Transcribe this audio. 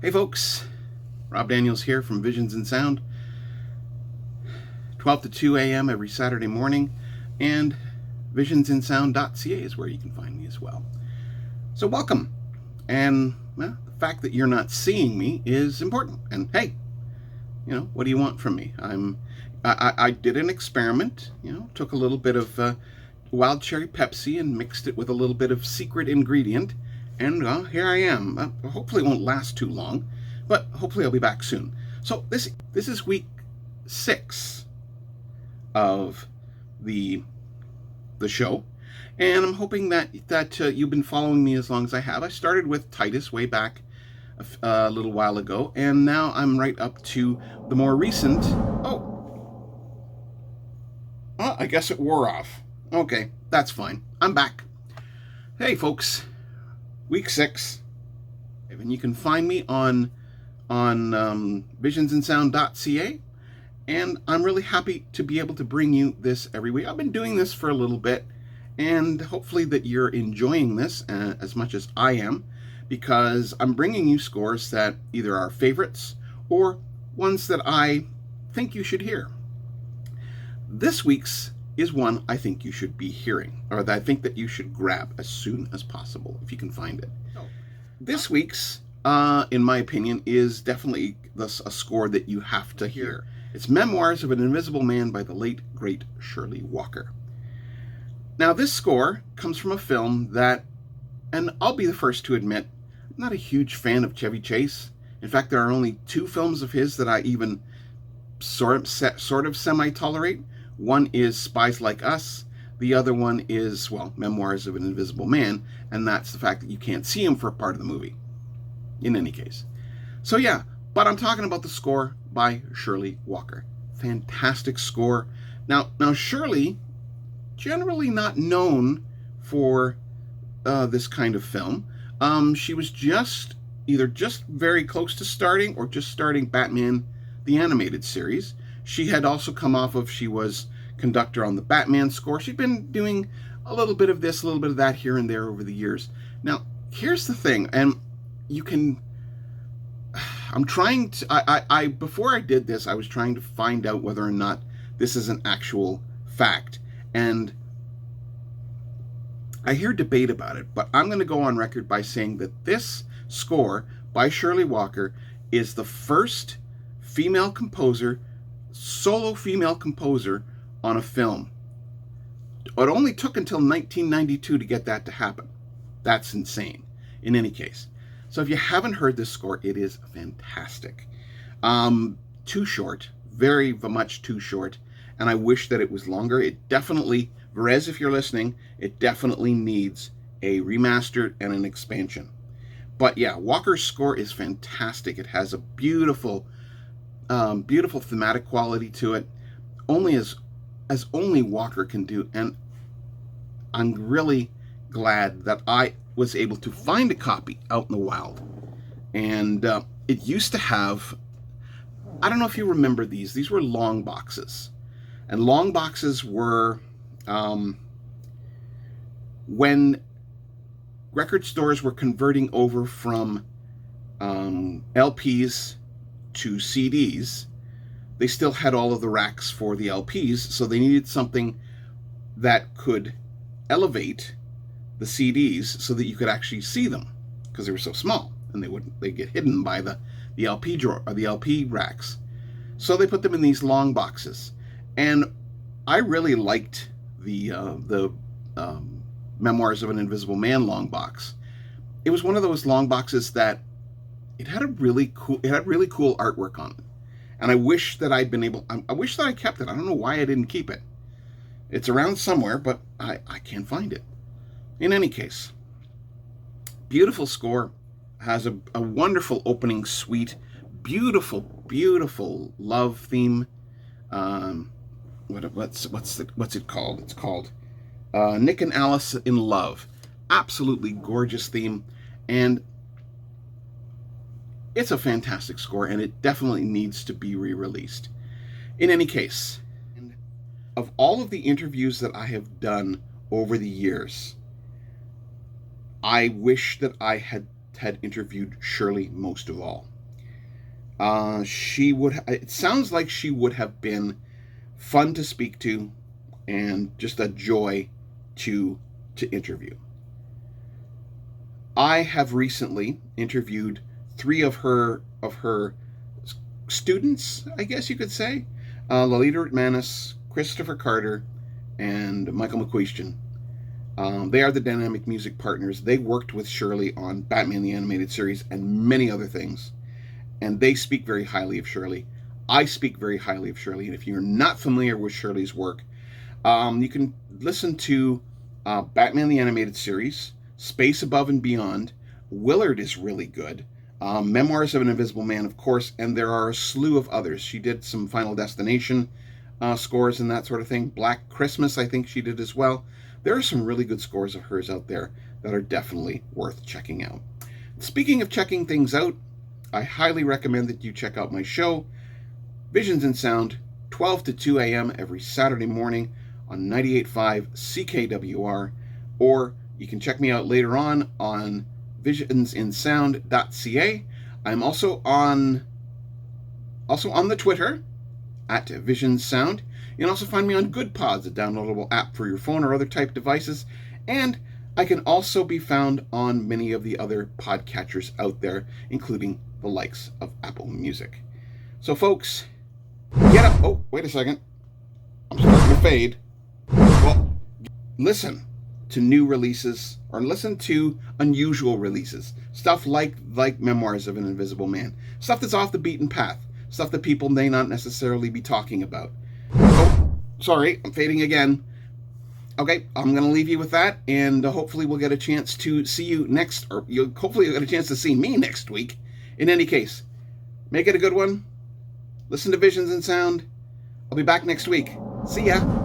Hey folks, Rob Daniels here from Visions in Sound, 12 to 2 a.m. every Saturday morning, and visionsinsound.ca is where you can find me as well. So welcome, and well, the fact that you're not seeing me is important, and hey, what do you want from me? I did an experiment, took a little bit of wild cherry Pepsi and mixed it with a little bit of secret ingredient, and here I am. Hopefully it won't last too long, but hopefully I'll be back soon. So this is week 6 of the show, and I'm hoping that you've been following me as long as I have. I started with Titus way back a little while ago, and now I'm right up to the more recent. I guess it wore off. Okay, that's fine. I'm back. Hey folks, week 6, and you can find me on visionsinsound.ca, and I'm really happy to be able to bring you this every week. I've been doing this for a little bit, and hopefully that you're enjoying this as much as I am, because I'm bringing you scores that either are favorites or ones that I think you should hear. This week's is one I think you should be hearing, or that I think that you should grab as soon as possible if you can find it. This week's, in my opinion, is definitely a score that you have to hear. It's Memoirs of an Invisible Man by the late, great Shirley Walker. Now, this score comes from a film that, and I'll be the first to admit, I'm not a huge fan of Chevy Chase. In fact, there are only 2 films of his that I even sort of semi-tolerate. One is Spies Like Us. The other one is, Memoirs of an Invisible Man, and that's the fact that you can't see him for a part of the movie, in any case. So yeah, but I'm talking about the score by Shirley Walker. Fantastic score. Now Shirley, generally not known for this kind of film. She was either just very close to starting or just starting Batman the Animated Series. She had also come off of, she was conductor on the Batman score. She'd been doing a little bit of this, a little bit of that here and there over the years. Now, here's the thing, and I'm trying to, before I did this, I was trying to find out whether or not this is an actual fact. And I hear debate about it, but I'm going to go on record by saying that this score by Shirley Walker is the first solo female composer on a film. It only took until 1992 to get that to happen. That's insane. In any case, so if you haven't heard this score, it is fantastic. Too short, very much too short, and I wish that it was longer. It definitely, Perez, if you're listening, it definitely needs a remaster and an expansion. But yeah, Walker's score is fantastic. It has a beautiful thematic quality to it, only as only Walker can do. And I'm really glad that I was able to find a copy out in the wild. And it used to have, I don't know if you remember these were long boxes. And long boxes were when record stores were converting over from LPs to CDs, they still had all of the racks for the LPs, so they needed something that could elevate the CDs so that you could actually see them, because they were so small and they get hidden by the LP drawer or the LP racks. So they put them in these long boxes, and I really liked the Memoirs of an Invisible Man long box. It was one of those long boxes that it had really cool artwork on it. And I wish that I wish that I kept it. I don't know why I didn't keep it. It's around somewhere, but I can't find it. In any case, beautiful score, has a wonderful opening suite, beautiful love theme. What's it called? It's called Nick and Alice in Love. Absolutely gorgeous theme, and it's a fantastic score, and it definitely needs to be re-released. In any case, of all of the interviews that I have done over the years, I wish that I had had interviewed Shirley most of all. It sounds like she would have been fun to speak to and just a joy to interview. I have recently interviewed 3 of her students, I guess you could say, Lolita Ritmanis, Christopher Carter, and Michael McQuestion. They are the Dynamic Music Partners. They worked with Shirley on Batman the Animated Series and many other things. And they speak very highly of Shirley. I speak very highly of Shirley. And if you're not familiar with Shirley's work, you can listen to Batman the Animated Series, Space Above and Beyond. Willard is really good. Memoirs of an Invisible Man, of course, and there are a slew of others. She did some Final Destination scores and that sort of thing. Black Christmas, I think she did as well. There are some really good scores of hers out there that are definitely worth checking out. Speaking of checking things out, I highly recommend that you check out my show, Visions in Sound, 12 to 2 a.m. every Saturday morning on 98.5 CKWR, or you can check me out later on visionsinsound.ca. I'm also on the Twitter at Visions Sound. You can also find me on Good Pods, a downloadable app for your phone or other type devices, and I can also be found on many of the other podcatchers out there, including the likes of Apple Music. So folks, get up. Oh, wait a second. I'm starting to fade. Well, listen to new releases, or listen to unusual releases. Stuff like Memoirs of an Invisible Man. Stuff that's off the beaten path. Stuff that people may not necessarily be talking about. Oh, sorry, I'm fading again. Okay, I'm going to leave you with that, and hopefully we'll get a chance to see you hopefully you'll get a chance to see me next week. In any case, make it a good one. Listen to Visions in Sound. I'll be back next week. See ya.